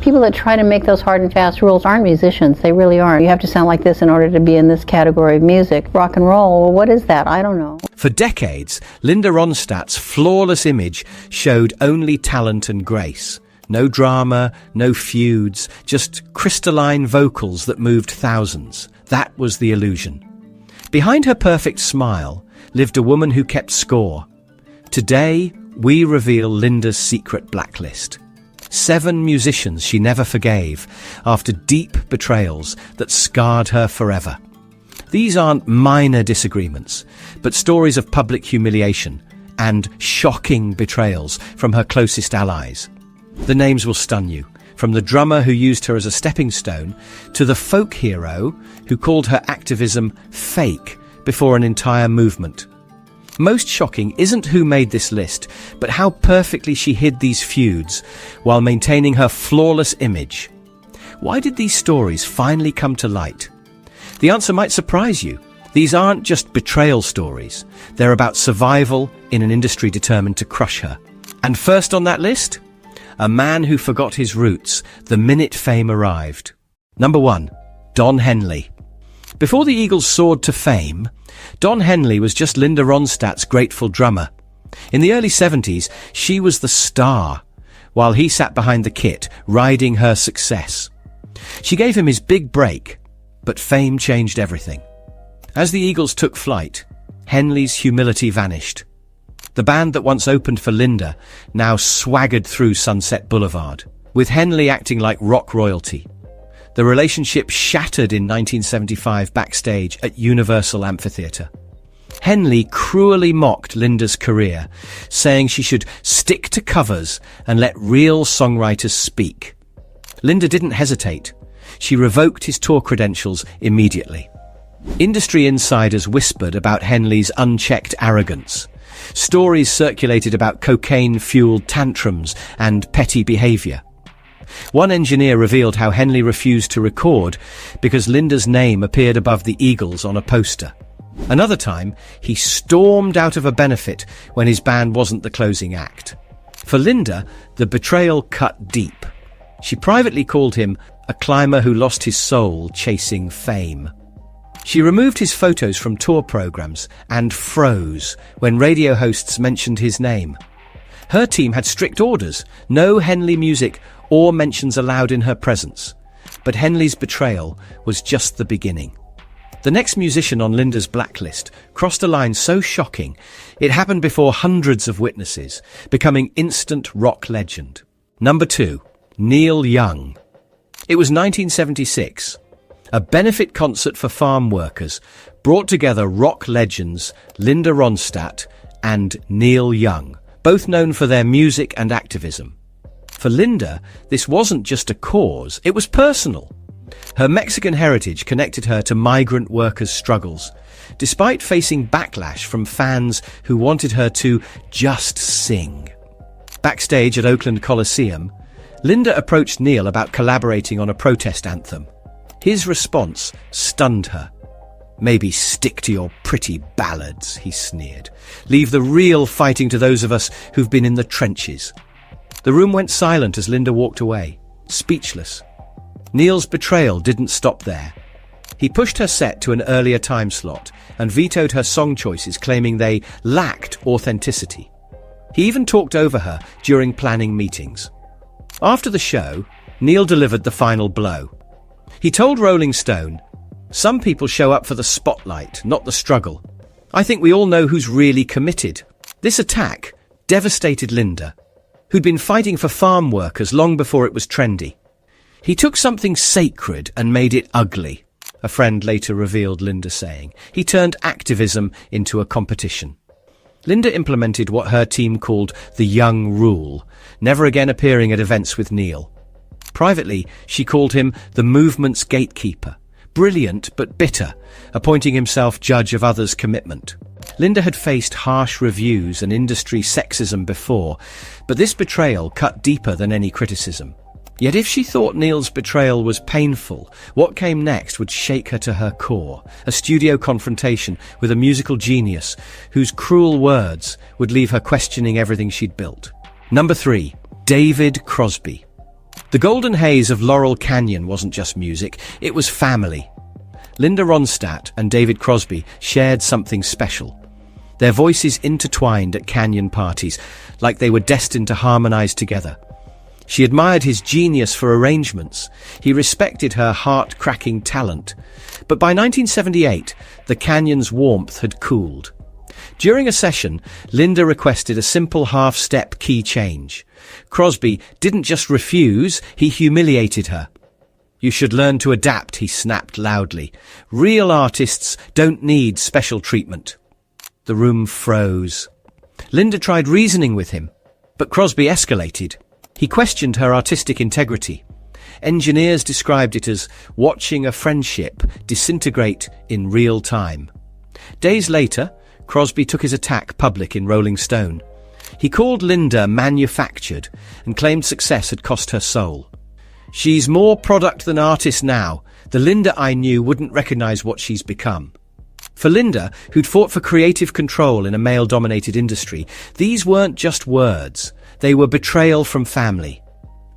People that try to make those hard and fast rules aren't musicians. They really aren't. You have to sound like this in order to be in this category of music. Rock and roll, well, what is that? I don't know. For decades, Linda Ronstadt's flawless image showed only talent and grace. No drama, no feuds, just crystalline vocals that moved thousands. That was the illusion. Behind her perfect smile lived a woman who kept score. Today, we reveal Linda's secret blacklist. 7 musicians she never forgave after deep betrayals that scarred her forever. These aren't minor disagreements, but stories of public humiliation and shocking betrayals from her closest allies. The names will stun you, from the drummer who used her as a stepping stone to the folk hero who called her activism fake before an entire movement. Most shocking isn't who made this list, but how perfectly she hid these feuds while maintaining her flawless image. Why did these stories finally come to light? The answer might surprise you. These aren't just betrayal stories. They're about survival in an industry determined to crush her. And first on that list, a man who forgot his roots the minute fame arrived. Number 1, Don Henley. Before the Eagles soared to fame, Don Henley was just Linda Ronstadt's grateful drummer. In the early 70s, she was the star, while he sat behind the kit, riding her success. She gave him his big break, but fame changed everything. As the Eagles took flight, Henley's humility vanished. The band that once opened for Linda now swaggered through Sunset Boulevard, with Henley acting like rock royalty. The relationship shattered in 1975 backstage at Universal Amphitheatre. Henley cruelly mocked Linda's career, saying she should stick to covers and let real songwriters speak. Linda didn't hesitate. She revoked his tour credentials immediately. Industry insiders whispered about Henley's unchecked arrogance. Stories circulated about cocaine-fueled tantrums and petty behaviour. One engineer revealed how Henley refused to record because Linda's name appeared above the Eagles on a poster. Another time, he stormed out of a benefit when his band wasn't the closing act. For Linda, the betrayal cut deep. She privately called him a climber who lost his soul chasing fame. She removed his photos from tour programs and froze when radio hosts mentioned his name. Her team had strict orders, no Henley music or mentions allowed in her presence. But Henley's betrayal was just the beginning. The next musician on Linda's blacklist crossed a line so shocking, it happened before hundreds of witnesses, becoming instant rock legend. Number 2, Neil Young. It was 1976. A benefit concert for farm workers brought together rock legends Linda Ronstadt and Neil Young, both known for their music and activism. For Linda, this wasn't just a cause, it was personal. Her Mexican heritage connected her to migrant workers' struggles, despite facing backlash from fans who wanted her to just sing. Backstage at Oakland Coliseum, Linda approached Neil about collaborating on a protest anthem. His response stunned her. "Maybe stick to your pretty ballads," he sneered. "Leave the real fighting to those of us who've been in the trenches." The room went silent as Linda walked away, speechless. Neil's betrayal didn't stop there. He pushed her set to an earlier time slot and vetoed her song choices, claiming they lacked authenticity. He even talked over her during planning meetings. After the show, Neil delivered the final blow. He told Rolling Stone, "Some people show up for the spotlight, not the struggle. I think we all know who's really committed." This attack devastated Linda, who'd been fighting for farm workers long before it was trendy. "He took something sacred and made it ugly," a friend later revealed Linda saying. "He turned activism into a competition." Linda implemented what her team called the Young Rule, never again appearing at events with Neil. Privately, she called him the movement's gatekeeper, brilliant but bitter, appointing himself judge of others' commitment. Linda had faced harsh reviews and industry sexism before, but this betrayal cut deeper than any criticism. Yet if she thought Neil's betrayal was painful, what came next would shake her to her core, a studio confrontation with a musical genius whose cruel words would leave her questioning everything she'd built. Number 3, David Crosby. The golden haze of Laurel Canyon wasn't just music, it was family. Linda Ronstadt and David Crosby shared something special. Their voices intertwined at Canyon parties, like they were destined to harmonize together. She admired his genius for arrangements. He respected her heart-cracking talent. But by 1978, the Canyon's warmth had cooled. During a session, Linda requested a simple half-step key change. Crosby didn't just refuse, he humiliated her. "You should learn to adapt," he snapped loudly. "Real artists don't need special treatment." The room froze. Linda tried reasoning with him, but Crosby escalated. He questioned her artistic integrity. Engineers described it as watching a friendship disintegrate in real time. Days later, Crosby took his attack public in Rolling Stone. He called Linda manufactured and claimed success had cost her soul. "She's more product than artist now. The Linda I knew wouldn't recognize what she's become." For Linda, who'd fought for creative control in a male-dominated industry, these weren't just words. They were betrayal from family.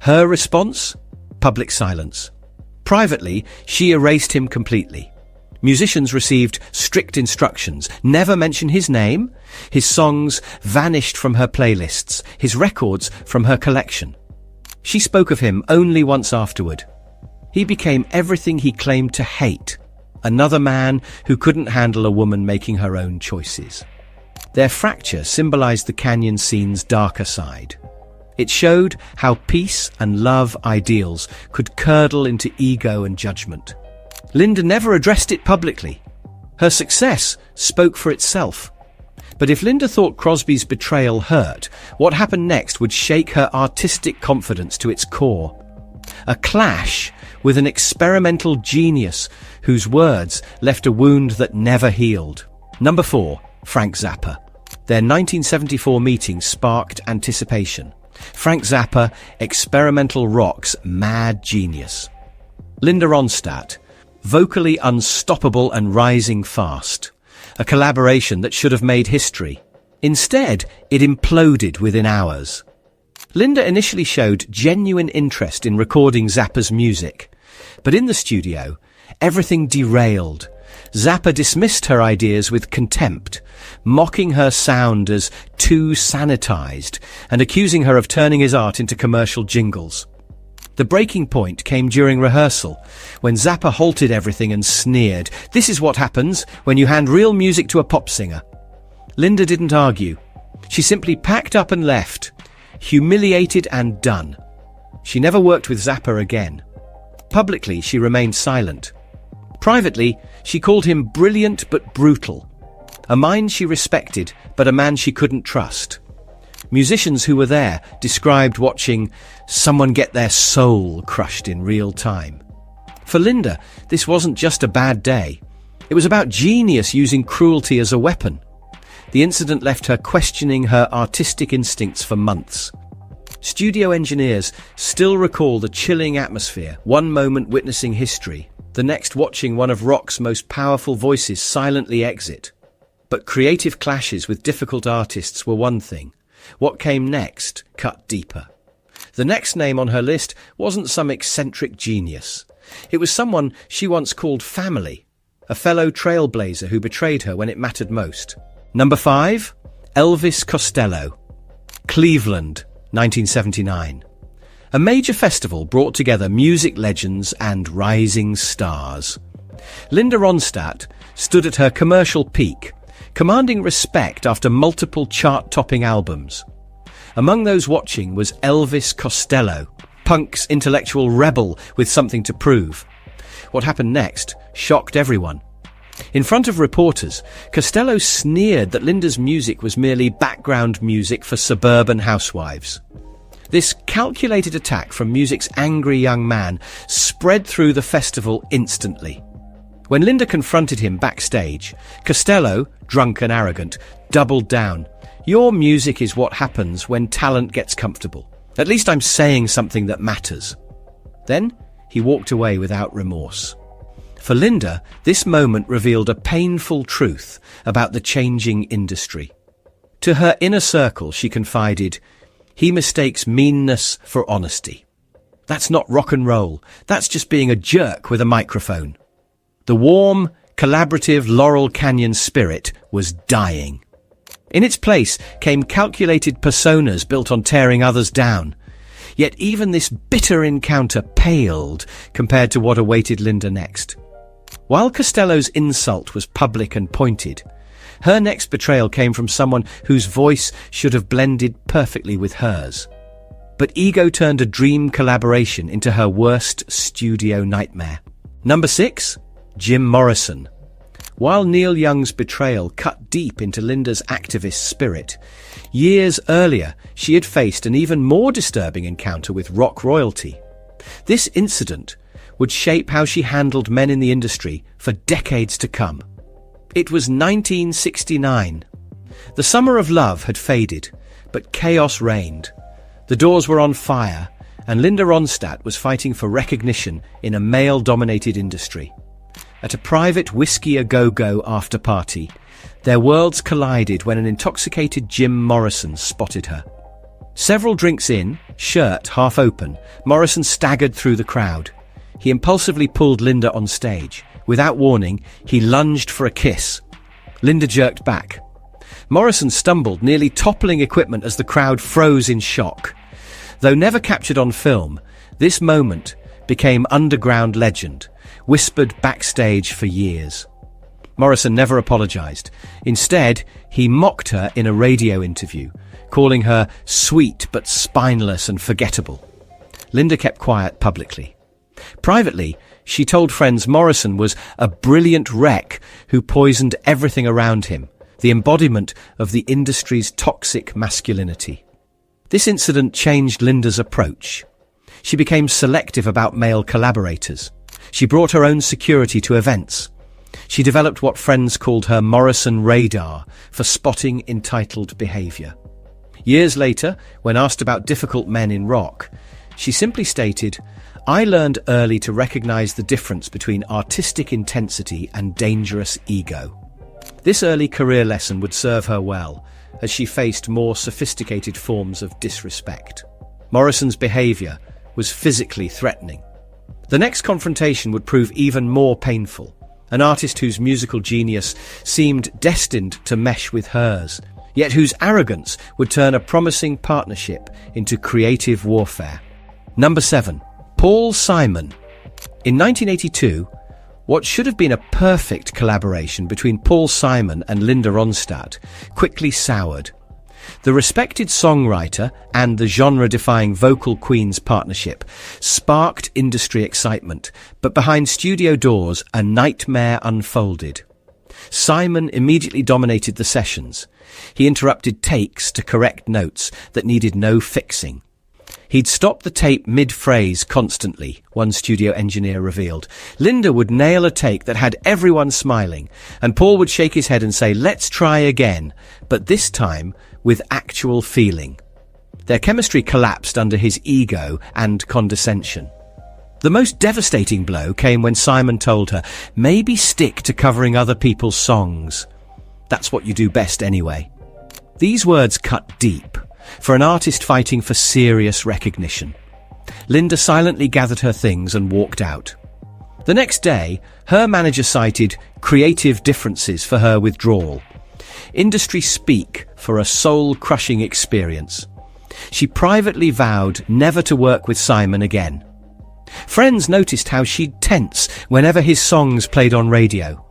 Her response? Public silence. Privately, she erased him completely. Musicians received strict instructions: never mention his name. His songs vanished from her playlists, his records from her collection. She spoke of him only once afterward. He became everything he claimed to hate: another man who couldn't handle a woman making her own choices. Their fracture symbolized the Canyon scene's darker side. It showed how peace and love ideals could curdle into ego and judgment. Linda never addressed it publicly. Her success spoke for itself. But if Linda thought Crosby's betrayal hurt, what happened next would shake her artistic confidence to its core. A clash with an experimental genius whose words left a wound that never healed. Number 4. Frank Zappa. Their 1974 meeting sparked anticipation. Frank Zappa, experimental rock's mad genius. Linda Ronstadt, vocally unstoppable and rising fast. A collaboration that should have made history. Instead, it imploded within hours. Linda initially showed genuine interest in recording Zappa's music, but in the studio, everything derailed. Zappa dismissed her ideas with contempt, mocking her sound as too sanitized and accusing her of turning his art into commercial jingles. The breaking point came during rehearsal, when Zappa halted everything and sneered, "This is what happens when you hand real music to a pop singer." Linda didn't argue. She simply packed up and left, humiliated and done. She never worked with Zappa again. Publicly, she remained silent. Privately, she called him brilliant but brutal. A mind she respected, but a man she couldn't trust. Musicians who were there described watching someone get their soul crushed in real time. For Linda, this wasn't just a bad day. It was about genius using cruelty as a weapon. The incident left her questioning her artistic instincts for months. Studio engineers still recall the chilling atmosphere, one moment witnessing history, the next watching one of rock's most powerful voices silently exit. But creative clashes with difficult artists were one thing. What came next cut deeper. The next name on her list wasn't some eccentric genius. It was someone she once called family, a fellow trailblazer who betrayed her when it mattered most. Number 5, Elvis Costello. Cleveland, 1979. A major festival brought together music legends and rising stars. Linda Ronstadt stood at her commercial peak, commanding respect after multiple chart-topping albums. Among those watching was Elvis Costello, punk's intellectual rebel with something to prove. What happened next shocked everyone. In front of reporters, Costello sneered that Linda's music was merely background music for suburban housewives. This calculated attack from music's angry young man spread through the festival instantly. When Linda confronted him backstage, Costello, drunk and arrogant, doubled down. "Your music is what happens when talent gets comfortable. At least I'm saying something that matters." Then he walked away without remorse. For Linda, this moment revealed a painful truth about the changing industry. To her inner circle, she confided, "He mistakes meanness for honesty." That's not rock and roll. That's just being a jerk with a microphone. The warm, collaborative Laurel Canyon spirit was dying. In its place came calculated personas built on tearing others down. Yet even this bitter encounter paled compared to what awaited Linda next. While Costello's insult was public and pointed, her next betrayal came from someone whose voice should have blended perfectly with hers. But ego turned a dream collaboration into her worst studio nightmare. Number 6, Jim Morrison. While Neil Young's betrayal cut deep into Linda's activist spirit, years earlier she had faced an even more disturbing encounter with rock royalty. This incident would shape how she handled men in the industry for decades to come. It was 1969. The summer of love had faded, but chaos reigned. The Doors were on fire, and Linda Ronstadt was fighting for recognition in a male-dominated industry. At a private whiskey-a-go-go after-party, their worlds collided when an intoxicated Jim Morrison spotted her. Several drinks in, shirt half open, Morrison staggered through the crowd. He impulsively pulled Linda on stage. Without warning, he lunged for a kiss. Linda jerked back. Morrison stumbled, nearly toppling equipment as the crowd froze in shock. Though never captured on film, this moment became underground legend, whispered backstage for years. Morrison never apologized. Instead, he mocked her in a radio interview, calling her sweet but spineless and forgettable. Linda kept quiet publicly. Privately, she told friends Morrison was a brilliant wreck who poisoned everything around him, the embodiment of the industry's toxic masculinity. This incident changed Linda's approach. She became selective about male collaborators. She brought her own security to events. She developed what friends called her Morrison radar for spotting entitled behavior. Years later, when asked about difficult men in rock, she simply stated, "I learned early to recognize the difference between artistic intensity and dangerous ego." This early career lesson would serve her well, as she faced more sophisticated forms of disrespect. Morrison's behavior was physically threatening. The next confrontation would prove even more painful. An artist whose musical genius seemed destined to mesh with hers, yet whose arrogance would turn a promising partnership into creative warfare. Number 7. Paul Simon. In 1982, what should have been a perfect collaboration between Paul Simon and Linda Ronstadt quickly soured. The respected songwriter and the genre-defying vocal queen's partnership sparked industry excitement, but behind studio doors, a nightmare unfolded. Simon immediately dominated the sessions. He interrupted takes to correct notes that needed no fixing. He'd stop the tape mid-phrase constantly, one studio engineer revealed. Linda would nail a take that had everyone smiling, and Paul would shake his head and say, "Let's try again," but this time with actual feeling. Their chemistry collapsed under his ego and condescension. The most devastating blow came when Simon told her, "Maybe stick to covering other people's songs. That's what you do best anyway." These words cut deep for an artist fighting for serious recognition. Linda silently gathered her things and walked out. The next day, her manager cited creative differences for her withdrawal. Industry speak for a soul-crushing experience. She privately vowed never to work with Simon again. Friends noticed how she'd tense whenever his songs played on radio.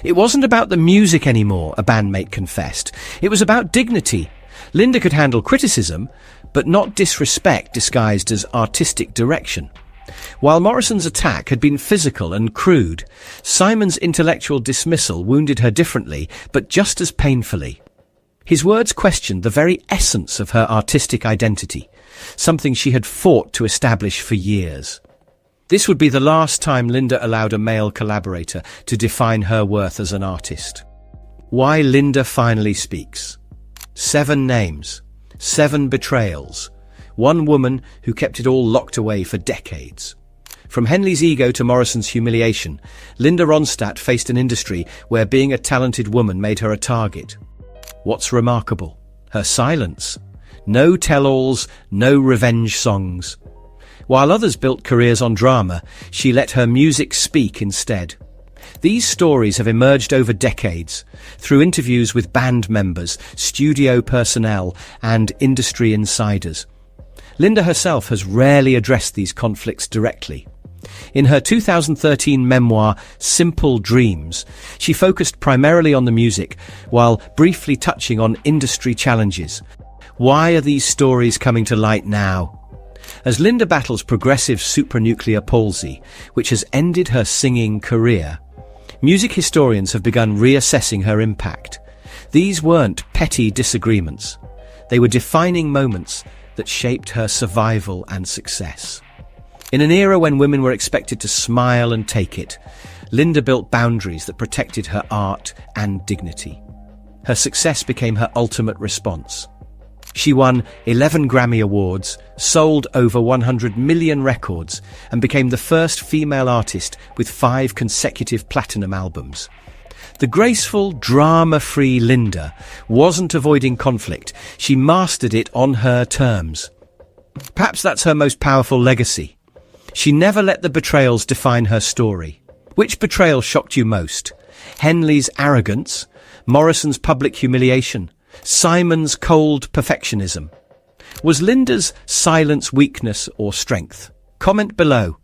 It wasn't about the music anymore, a bandmate confessed. It was about dignity. Linda could handle criticism, but not disrespect disguised as artistic direction. While Morrison's attack had been physical and crude, Simon's intellectual dismissal wounded her differently, but just as painfully. His words questioned the very essence of her artistic identity, something she had fought to establish for years. This would be the last time Linda allowed a male collaborator to define her worth as an artist. Why Linda finally speaks. 7 names, 7 betrayals, one woman who kept it all locked away for decades. From Henley's ego to Morrison's humiliation, Linda Ronstadt faced an industry where being a talented woman made her a target. What's remarkable? Her silence. No tell-alls, no revenge songs. While others built careers on drama, she let her music speak instead. These stories have emerged over decades, through interviews with band members, studio personnel, and industry insiders. Linda herself has rarely addressed these conflicts directly. In her 2013 memoir, Simple Dreams, she focused primarily on the music, while briefly touching on industry challenges. Why are these stories coming to light now? As Linda battles progressive supranuclear palsy, which has ended her singing career, music historians have begun reassessing her impact. These weren't petty disagreements. They were defining moments that shaped her survival and success. In an era when women were expected to smile and take it, Linda built boundaries that protected her art and dignity. Her success became her ultimate response. She won 11 Grammy Awards, sold over 100 million records, and became the first female artist with 5 consecutive platinum albums. The graceful, drama-free Linda wasn't avoiding conflict. She mastered it on her terms. Perhaps that's her most powerful legacy. She never let the betrayals define her story. Which betrayal shocked you most? Henley's arrogance, Morrison's public humiliation, Simon's cold perfectionism? Was Linda's silence weakness or strength? Comment below.